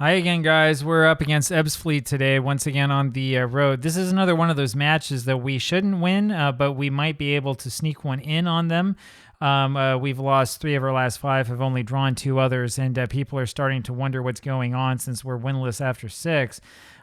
Hi again, guys. We're up against Ebbsfleet today, once again on the road. This is another one of those matches that we shouldn't win, but we might be able to sneak one in on them. We've lost 3 of our last 5, have only drawn 2 others, and people are starting to wonder what's going on since we're winless after 6.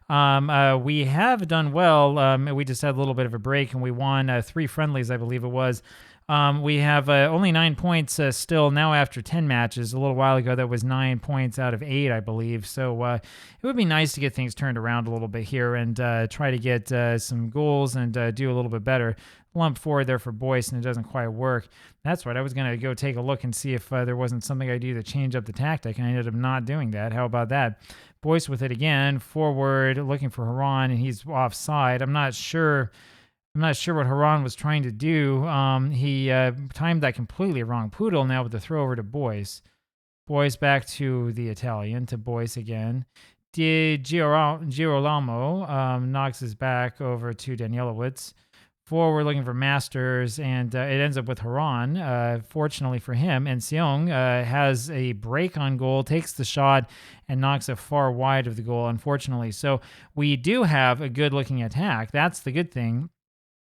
We have done well. We just had a little bit of a break, and we won 3 friendlies, I believe it was. We have only 9 points still now after 10 matches. A little while ago, that was 9 points out of 8, I believe. So it would be nice to get things turned around a little bit here and try to get some goals and do a little bit better. Lump forward there for Boyce, and it doesn't quite work. That's right. I was going to go take a look and see if there wasn't something I do to change up the tactic, and I ended up not doing that. How about that? Boyce with it again, forward, looking for Haran, and he's offside. I'm not sure what Haran was trying to do. He timed that completely wrong. Poodle now with the throw over to Boyce. Boyce back to the Italian, to Boyce again. Girolamo knocks his back over to Danielowitz. Forward looking for Masters, and it ends up with Haran, fortunately for him. And Seong has a break on goal, takes the shot, and knocks it far wide of the goal, unfortunately. So we do have a good-looking attack. That's the good thing.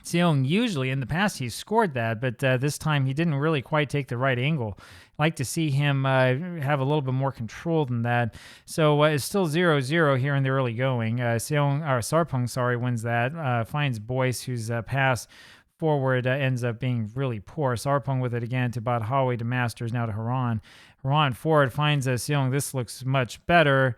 Seong, usually in the past he's scored that, but this time he didn't really quite take the right angle. I'd like to see him have a little bit more control than that. So it's still 0-0 here in the early going. Sarpong wins that, finds Boyce, whose pass forward ends up being really poor. Sarpong with it again to Badhawi, to Masters, now to Haran. Haran forward finds Seong. This looks much better.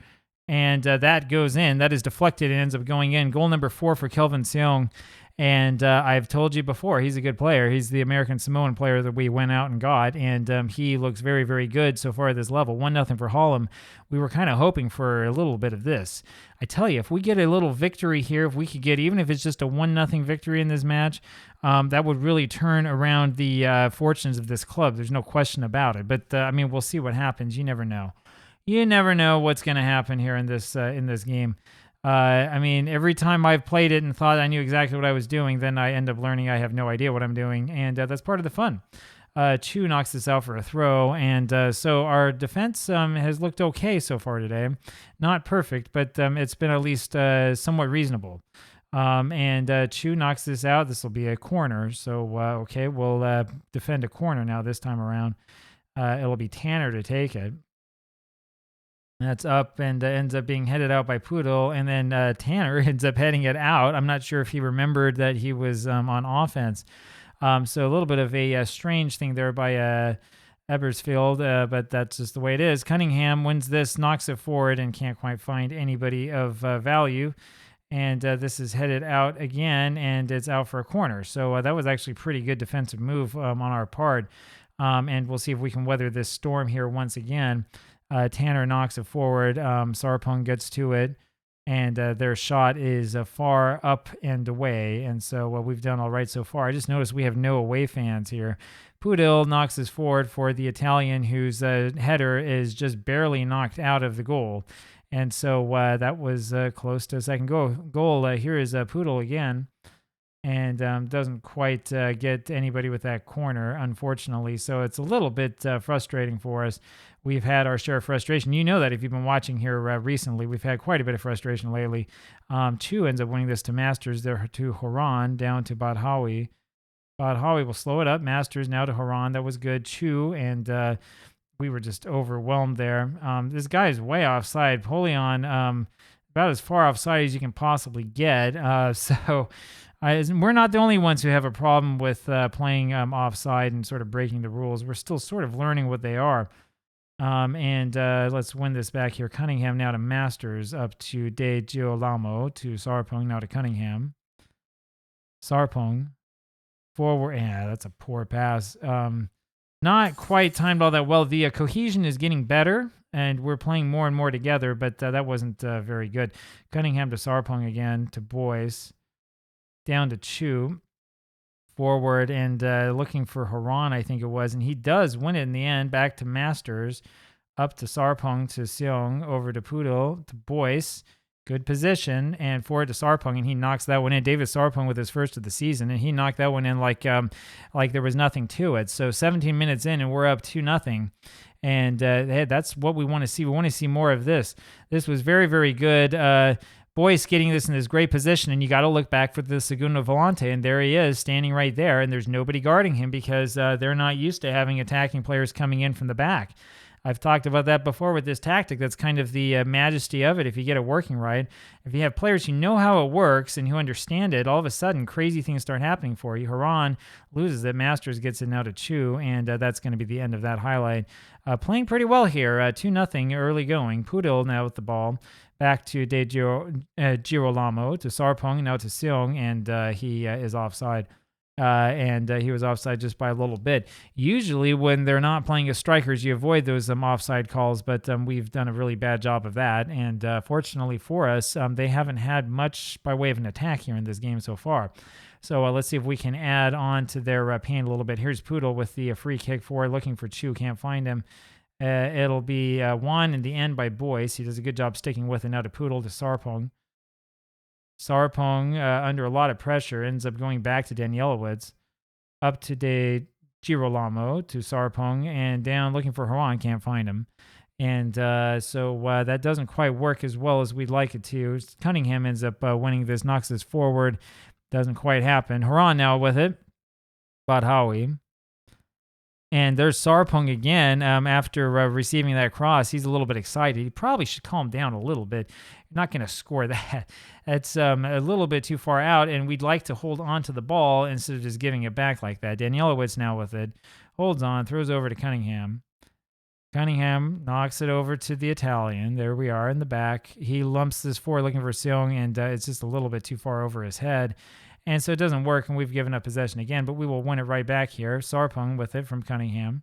And that goes in. That is deflected and ends up going in. Goal number 4 for Kelvin Seong. And I've told you before, he's a good player. He's the American Samoan player that we went out and got, and he looks very, very good so far at this level. 1-0 for Hallam. We were kind of hoping for a little bit of this. I tell you, if we get a little victory here, if we could get, even if it's just a 1-0 victory in this match, that would really turn around the fortunes of this club. There's no question about it. But, I mean, we'll see what happens. You never know. You never know what's going to happen here in this game. I mean, every time I've played it and thought I knew exactly what I was doing, then I end up learning I have no idea what I'm doing, and that's part of the fun. Chu knocks this out for a throw, and so our defense has looked okay so far today. Not perfect, but it's been at least somewhat reasonable. And Chu knocks this out. This will be a corner, so okay, we'll defend a corner now this time around. It'll be Tanner to take it. That's up and ends up being headed out by Poodle, and then Tanner ends up heading it out. I'm not sure if he remembered that he was on offense. So a little bit of a strange thing there by Ebbsfleet, but that's just the way it is. Cunningham wins this, knocks it forward, and can't quite find anybody of value. And this is headed out again, and it's out for a corner. So that was actually a pretty good defensive move on our part. And we'll see if we can weather this storm here once again. Tanner knocks it forward. Sarpong gets to it, and their shot is far up and away. And so we've done all right so far. I just noticed we have no away fans here. Pudil knocks this forward for the Italian, whose header is just barely knocked out of the goal. And so that was close to a second goal. Here is Pudil again. And doesn't quite get anybody with that corner, unfortunately. So it's a little bit frustrating for us. We've had our share of frustration. You know that if you've been watching here recently. We've had quite a bit of frustration lately. Chu ends up winning this to Masters there to Haran, down to Badhawi. Badhawi will slow it up. Masters now to Haran. That was good. Chu, and we were just overwhelmed there. This guy is way offside. Polion, about as far offside as you can possibly get. We're not the only ones who have a problem with playing offside and sort of breaking the rules. We're still sort of learning what they are. And let's win this back here. Cunningham now to Masters, up to De Girolamo, to Sarpong, now to Cunningham. Sarpong, forward. Yeah, that's a poor pass. Not quite timed all that well. The cohesion is getting better, and we're playing more and more together, but that wasn't very good. Cunningham to Sarpong again, to Boyce. Down to Chu, forward, and looking for Haran, I think it was, and he does win it in the end. Back to Masters, up to Sarpong, to Seong, over to Pudil, to Boyce. Good position, and forward to Sarpong, and he knocks that one in. David Sarpong with his first of the season, and he knocked that one in like there was nothing to it. So 17 minutes in, and we're up 2-0. And hey, that's what we want to see. We want to see more of this. This was very, very good. Boyce getting this in this great position, and you got to look back for the Segundo Volante, and there he is standing right there, and there's nobody guarding him because they're not used to having attacking players coming in from the back. I've talked about that before with this tactic. That's kind of the majesty of it if you get it working right. If you have players who know how it works and who understand it, all of a sudden crazy things start happening for you. Haran loses it. Masters gets it now to Chu, and that's going to be the end of that highlight. Playing pretty well here. 2-0 early going. Pudil now with the ball. Back to De Girolamo, to Sarpong, now to Seong, and he is offside. He was offside just by a little bit. Usually when they're not playing as strikers, you avoid those offside calls, but we've done a really bad job of that. And fortunately for us, they haven't had much by way of an attack here in this game so far. So let's see if we can add on to their pain a little bit. Here's Pudil with the free kick forward, looking for Chu, can't find him. It'll be won in the end by Boyce. He does a good job sticking with it now to Pudil, to Sarpong. Sarpong, under a lot of pressure, ends up going back to Danielowicz. Up to De Girolamo, to Sarpong, and down looking for Haran, can't find him. And so that doesn't quite work as well as we'd like it to. Cunningham ends up winning this, knocks this forward. Doesn't quite happen. Haran now with it. Badhawi. And there's Sarpong again after receiving that cross. He's a little bit excited. He probably should calm down a little bit. You're not going to score that. It's a little bit too far out, and we'd like to hold on to the ball instead of just giving it back like that. Danielowicz now with it. Holds on, throws over to Cunningham. Cunningham knocks it over to the Italian. There we are in the back. He lumps this forward looking for Seong, and it's just a little bit too far over his head. And so it doesn't work, and we've given up possession again, but we will win it right back here. Sarpong with it from Cunningham.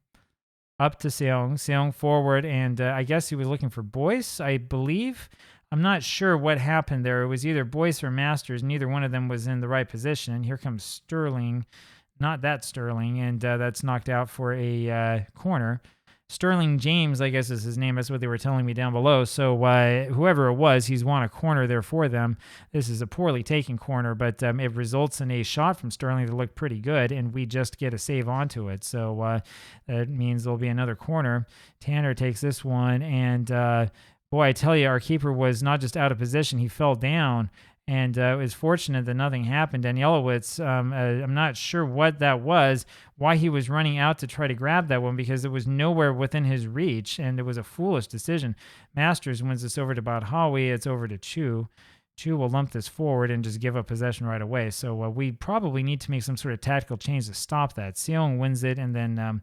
Up to Seong. Seong forward, and I guess he was looking for Boyce, I believe. I'm not sure what happened there. It was either Boyce or Masters. Neither one of them was in the right position. Here comes Sterling. Not that Sterling, and that's knocked out for a corner. Sterling James, I guess is his name. That's what they were telling me down below. So whoever it was, he's won a corner there for them. This is a poorly taken corner, but it results in a shot from Sterling that looked pretty good, and we just get a save onto it. So that means there'll be another corner. Tanner takes this one, and boy, I tell you, our keeper was not just out of position. He fell down. And it was fortunate that nothing happened. Danielowicz, I'm not sure what that was, why he was running out to try to grab that one, because it was nowhere within his reach, and it was a foolish decision. Masters wins this over to Badhawi. It's over to Chu. Chu will lump this forward and just give up possession right away. So we probably need to make some sort of tactical change to stop that. Seong wins it and then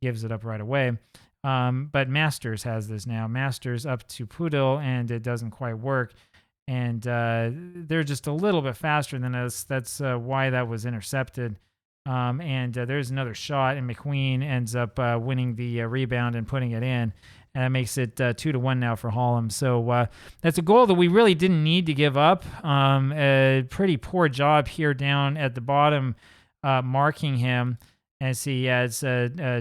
gives it up right away. But Masters has this now. Masters up to Pudil, and it doesn't quite work. And they're just a little bit faster than us. That's why that was intercepted. There's another shot, and McQueen ends up winning the rebound and putting it in. And that makes it 2-1 now for Hallam. So that's a goal that we really didn't need to give up. A pretty poor job here down at the bottom marking him, as he has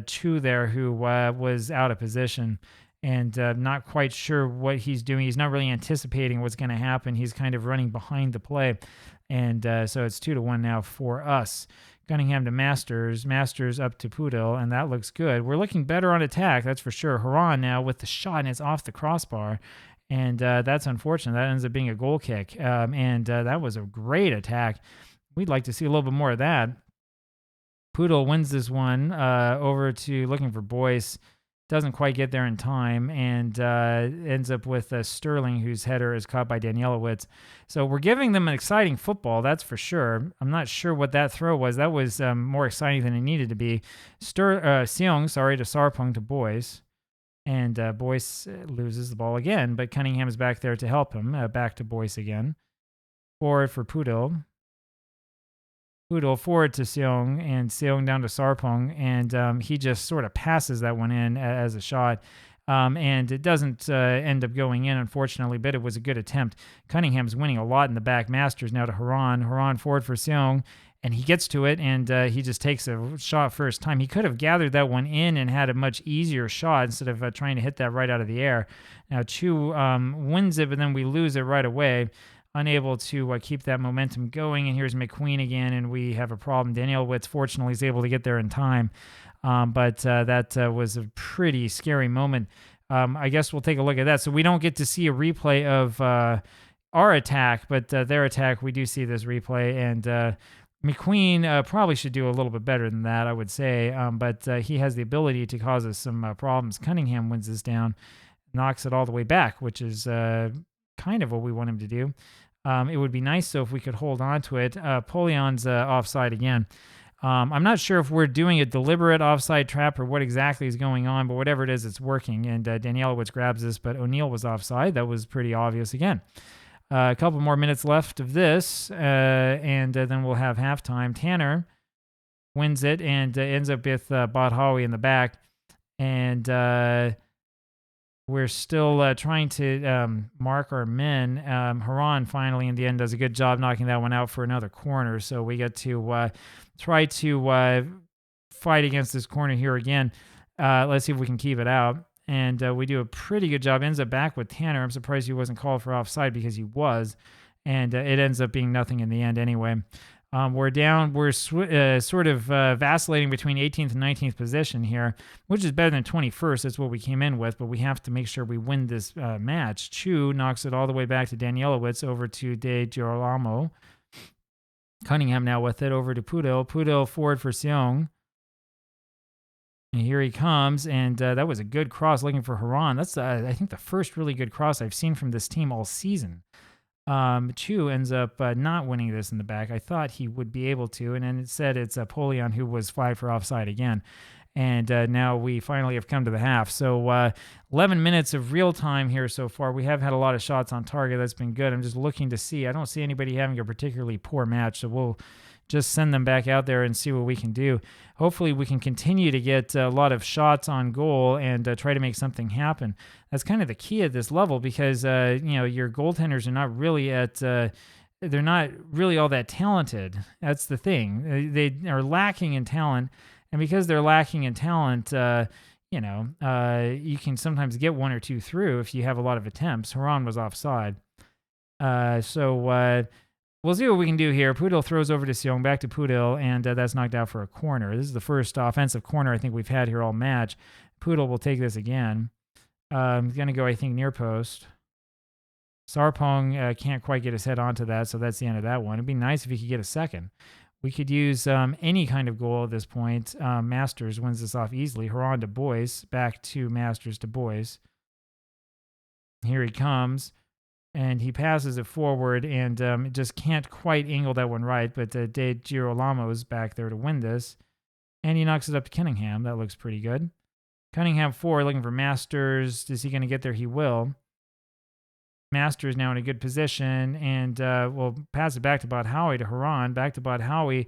Chu there who was out of position. And not quite sure what he's doing. He's not really anticipating what's going to happen. He's kind of running behind the play. And so it's 2-1 now for us. Cunningham to Masters. Masters up to Pudil, and that looks good. We're looking better on attack, that's for sure. Haran now with the shot, and it's off the crossbar. And that's unfortunate. That ends up being a goal kick. That was a great attack. We'd like to see a little bit more of that. Pudil wins this one over to looking for Boyce. Doesn't quite get there in time, and ends up with Sterling, whose header is caught by Danielowicz. So we're giving them an exciting football, that's for sure. I'm not sure what that throw was. That was more exciting than it needed to be. Seong, to Sarpong to Boyce. And Boyce loses the ball again, but Cunningham is back there to help him. Back to Boyce again. Forward for Pudil. Pudil forward to Seong, and Seong down to Sarpong, and he just sort of passes that one in as a shot, and it doesn't end up going in, unfortunately, but it was a good attempt. Cunningham's winning a lot in the back. Masters now to Haran. Haran forward for Seong, and he gets to it, and he just takes a shot first time. He could have gathered that one in and had a much easier shot instead of trying to hit that right out of the air. Now Chu wins it, but then we lose it right away, unable to keep that momentum going. And here's McQueen again, and we have a problem. Danielewicz, fortunately, is able to get there in time, but that was a pretty scary moment. I guess we'll take a look at that. So we don't get to see a replay of our attack, but their attack, we do see this replay, and McQueen probably should do a little bit better than that, I would say, but he has the ability to cause us some problems. Cunningham wins this down, knocks it all the way back, which is kind of what we want him to do. It would be nice, though, if we could hold on to it. Polion's offside again. I'm not sure if we're doing a deliberate offside trap or what exactly is going on, but whatever it is, it's working, and Danielewicz grabs this, but O'Neill was offside. That was pretty obvious again. A couple more minutes left of this, and then we'll have halftime. Tanner wins it and ends up with Badhawi in the back, and we're still trying to mark our men. Haran finally, in the end, does a good job knocking that one out for another corner, so we get to try to fight against this corner here again. Let's see if we can keep it out. And we do a pretty good job. Ends up back with Tanner. I'm surprised he wasn't called for offside because he was. And it ends up being nothing in the end anyway. We're down. We're sort of vacillating between 18th and 19th position here, which is better than 21st. That's what we came in with, but we have to make sure we win this match. Chu knocks it all the way back to Danielewicz, over to De Girolamo. Cunningham now with it, over to Pudil. Pudil forward for Seong. And here he comes, and that was a good cross looking for Haran. That's, I think, the first really good cross I've seen from this team all season. Chu ends up not winning this in the back. I thought he would be able to, and then it said it's Polion who was flagged for offside again. And now we finally have come to the half. So 11 minutes of real time here so far. We have had a lot of shots on target. That's been good. I'm just looking to see. I don't see anybody having a particularly poor match, so we'll just send them back out there and see what we can do. Hopefully we can continue to get a lot of shots on goal and try to make something happen. That's kind of the key at this level, because your goaltenders are not really they're not really all that talented. That's the thing. They are lacking in talent, and because they're lacking in talent, you can sometimes get one or two through if you have a lot of attempts. Haran was offside. We'll see what we can do here. Pudil throws over to Seong, back to Pudil, and that's knocked out for a corner. This is the first offensive corner I think we've had here all match. Pudil will take this again. He's going to go, I think, near post. Sarpong can't quite get his head onto that, so that's the end of that one. It'd be nice if he could get a second. We could use any kind of goal at this point. Masters wins this off easily. Haran to Boyce, back to Masters to Boyce. Here he comes. And he passes it forward and just can't quite angle that one right. But De Girolamo is back there to win this. And he knocks it up to Cunningham. That looks pretty good. Cunningham forward, looking for Masters. Is he going to get there? He will. Masters now in a good position. And we'll pass it back to Badhawi to Haran. Back to Badhawi.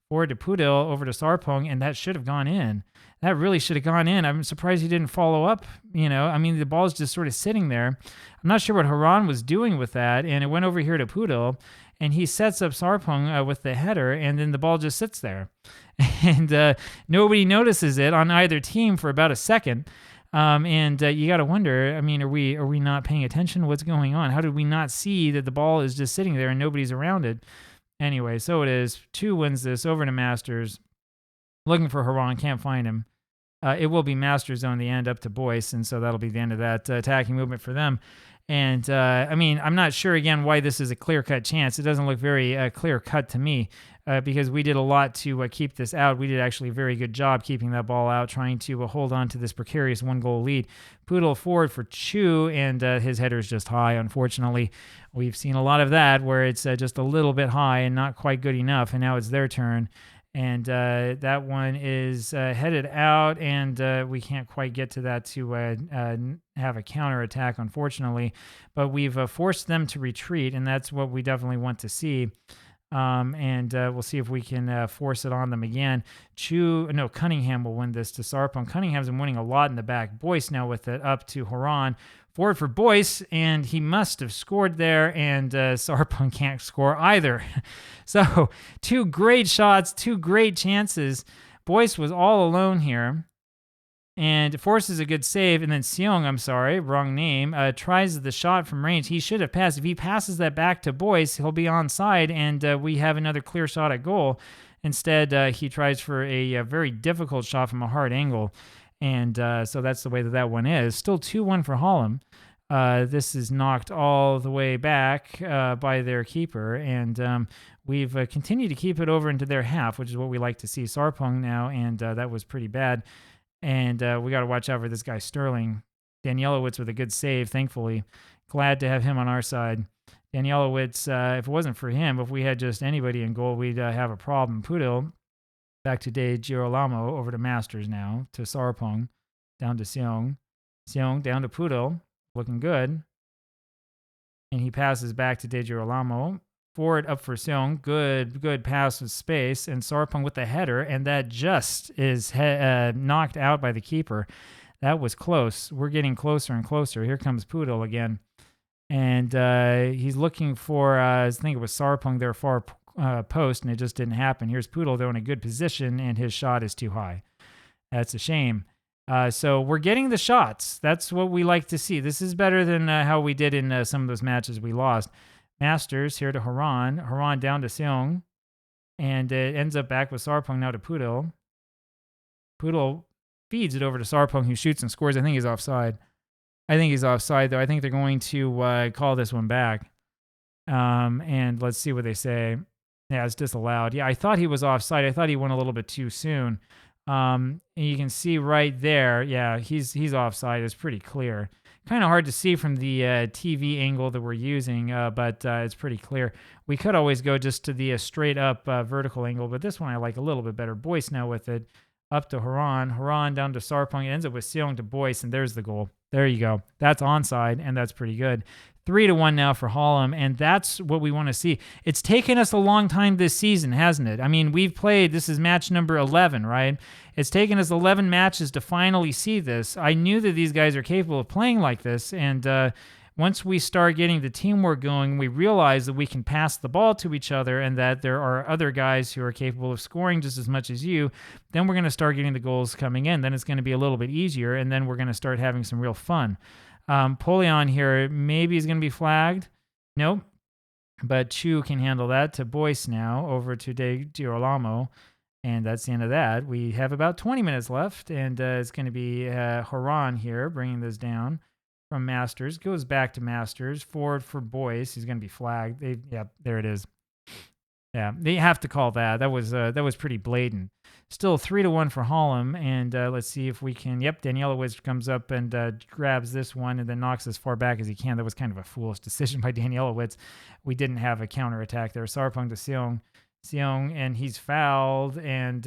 Forward to Pudil, over to Sarpong. And that should have gone in. That really should have gone in. I'm surprised he didn't follow up. The ball's just sort of sitting there. I'm not sure what Haran was doing with that, and it went over here to Pudil, and he sets up Sarpong with the header, and then the ball just sits there. And nobody notices it on either team for about a second. You got to wonder, are we not paying attention to what's going on? How did we not see that the ball is just sitting there and nobody's around it? Anyway, so it is. Chu wins this, over to Masters. Looking for Haran, can't find him. It will be Masters on the end, up to Boyce, and so that'll be the end of that attacking movement for them. And, I'm not sure, again, why this is a clear-cut chance. It doesn't look very clear-cut to me, because we did a lot to keep this out. We did actually a very good job keeping that ball out, trying to hold on to this precarious one-goal lead. Pudil forward for Chu, and his header is just high, unfortunately. We've seen a lot of that, where it's just a little bit high and not quite good enough, and now it's their turn. And that one is headed out, and we can't quite get to that to have a counterattack, unfortunately. But we've forced them to retreat, and that's what we definitely want to see. We'll see if we can force it on them again. Cunningham will win this to Sarpong. Cunningham's been winning a lot in the back. Boyce now with it, up to Haran. Forward for Boyce, and he must have scored there, and Sarpong can't score either. So 2 great shots, 2 great chances. Boyce was all alone here and forces a good save, and then Seong, I'm sorry, wrong name, tries the shot from range. He should have passed. If he passes that back to Boyce, he'll be onside, and we have another clear shot at goal. Instead, he tries for a very difficult shot from a hard angle. And so that's the way that one is. Still 2-1 for Hallam. This is knocked all the way back by their keeper. And we've continued to keep it over into their half, which is what we like to see. Sarpong now, and that was pretty bad. And we got to watch out for this guy, Sterling. Danielowitz with a good save, thankfully. Glad to have him on our side. Danielowitz, if it wasn't for him, if we had just anybody in goal, we'd have a problem. Pudil. Back to De Girolamo, over to Masters now, to Sarpong, down to Seong. Seong down to Pudil, looking good. And he passes back to De Girolamo. Forward up for Seong, good pass with space, and Sarpong with the header, and that just is knocked out by the keeper. That was close. We're getting closer and closer. Here comes Pudil again. And he's looking for, I think it was Sarpong there far post, and it just didn't happen. Here's Pudil, though, in a good position, and his shot is too high. That's a shame. So we're getting the shots. That's what we like to see. This is better than how we did in some of those matches we lost. Masters here to Haran. Haran down to Seong. And it ends up back with Sarpong now to Pudil. Pudil feeds it over to Sarpong, who shoots and scores. I think he's offside. Though. I think they're going to call this one back. And let's see what they say. Yeah, it's disallowed. Yeah, I thought he was offside. I thought he went a little bit too soon. And you can see right there, yeah, he's offside. It's pretty clear. Kind of hard to see from the TV angle that we're using, but it's pretty clear. We could always go just to the straight up vertical angle, but this one I like a little bit better. Boyce now with it. Up to Haran. Haran down to Sarpong. It ends up with Seong to Boyce, and there's the goal. There you go. That's onside, and that's pretty good. 3-1 now for Hallam, and that's what we want to see. It's taken us a long time this season, hasn't it? I mean, we've played, this is match number 11, right? It's taken us 11 matches to finally see this. I knew that these guys are capable of playing like this, and once we start getting the teamwork going, we realize that we can pass the ball to each other and that there are other guys who are capable of scoring just as much as you, then we're going to start getting the goals coming in. Then it's going to be a little bit easier, and then we're going to start having some real fun. Polion here maybe is going to be flagged. Nope. But Chu can handle that. To Boyce now, over to De Girolamo. And that's the end of that. We have about 20 minutes left, and it's going to be Haran here bringing this down from Masters. Goes back to Masters. Forward for Boyce. He's going to be flagged. Yeah, there it is. Yeah, they have to call that. That was pretty blatant. Still 3-1 for Hallam, and let's see if we can. Yep, Danielowitz comes up and grabs this one and then knocks as far back as he can. That was kind of a foolish decision by Danielowitz. We didn't have a counterattack there. Sarpong to Seong. Seong, and he's fouled, and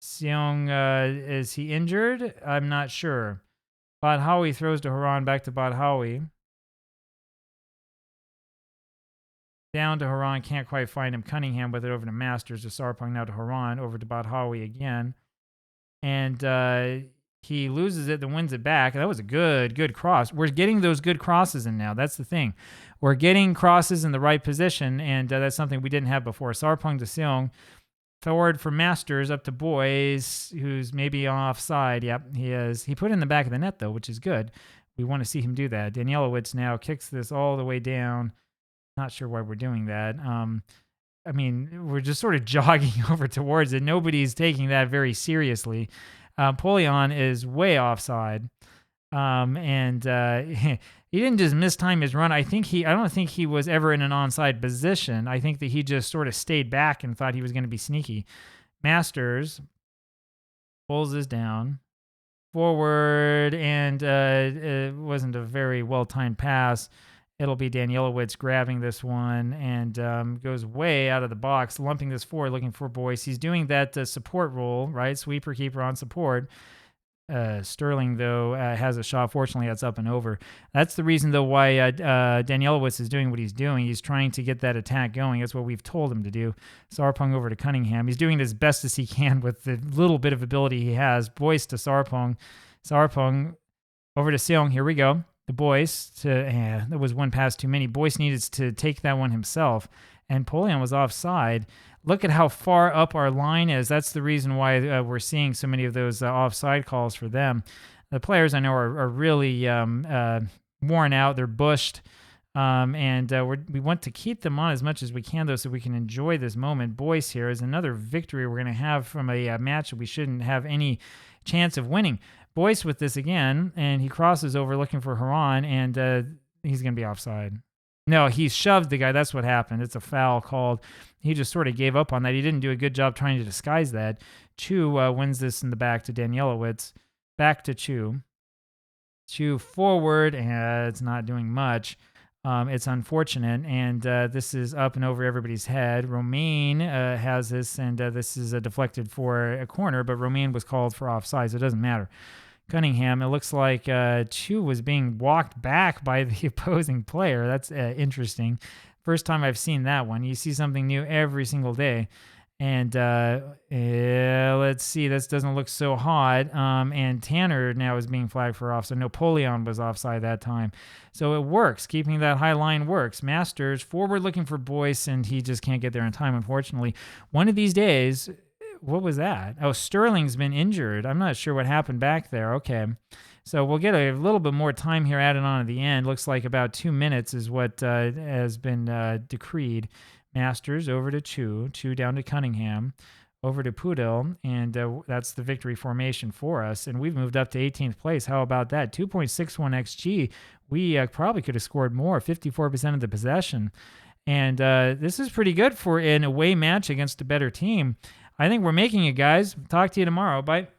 Seong, is he injured? I'm not sure. Badhawi throws to Haran, back to Badhawi. Down to Haran, can't quite find him. Cunningham with it over to Masters, to Sarpong, now to Haran, over to Badhawi again. And he loses it, then wins it back. That was a good cross. We're getting those good crosses in now. That's the thing. We're getting crosses in the right position, and that's something we didn't have before. Sarpong to Seong. Forward for Masters, up to Boyce, who's maybe offside. Yep, he is. He put it in the back of the net, though, which is good. We want to see him do that. Danielowitz now kicks this all the way down. Not sure why we're doing that. I mean, we're just sort of jogging over towards it. Nobody's taking that very seriously. Polion is way offside. And he didn't just mistime his run. I don't think he was ever in an onside position. I think that he just sort of stayed back and thought he was going to be sneaky. Masters pulls this down forward, and it wasn't a very well-timed pass. It'll be Danielowitz grabbing this one and goes way out of the box, lumping this forward, looking for Boyce. He's doing that support role, right? Sweeper, keeper on support. Sterling, though, has a shot. Fortunately, that's up and over. That's the reason, though, why Danielowitz is doing what he's doing. He's trying to get that attack going. That's what we've told him to do. Sarpong over to Cunningham. He's doing it as best as he can with the little bit of ability he has. Boyce to Sarpong. Sarpong Over to Seong. Here we go. The Boyce that was one pass too many. Boyce needed to take that one himself, and Polion was offside. Look at how far up our line is. That's the reason why we're seeing so many of those offside calls for them. The players I know are really worn out. They're bushed. And we want to keep them on as much as we can, though, so we can enjoy this moment. Boyce here is another victory we're going to have from a match that we shouldn't have any chance of winning. Boyce with this again, and he crosses over looking for Haran, and he's going to be offside. No, he shoved the guy. That's what happened. It's a foul called. He just sort of gave up on that. He didn't do a good job trying to disguise that. Chu wins this in the back to Danielowitz. Back to Chu. Chu forward, and it's not doing much. It's unfortunate, and this is up and over everybody's head. Romain has this, and this is deflected for a corner, but Romain was called for offside, so it doesn't matter. Cunningham, it looks like Chu was being walked back by the opposing player. That's interesting. First time I've seen that one. You see something new every single day. And let's see, this doesn't look so hot. And Tanner now is being flagged for offside. Napoleon was offside that time. So it works. Keeping that high line works. Masters, forward looking for Boyce, and he just can't get there in time, unfortunately. One of these days, what was that? Oh, Sterling's been injured. I'm not sure what happened back there. Okay. So we'll get a little bit more time here added on at the end. Looks like about 2 minutes is what has been decreed. Masters over to Chu down to Cunningham, over to Pudel, and that's the victory formation for us. And we've moved up to 18th place. How about that? 2.61 XG. We probably could have scored more, 54% of the possession. And this is pretty good for an away match against a better team. I think we're making it, guys. Talk to you tomorrow. Bye.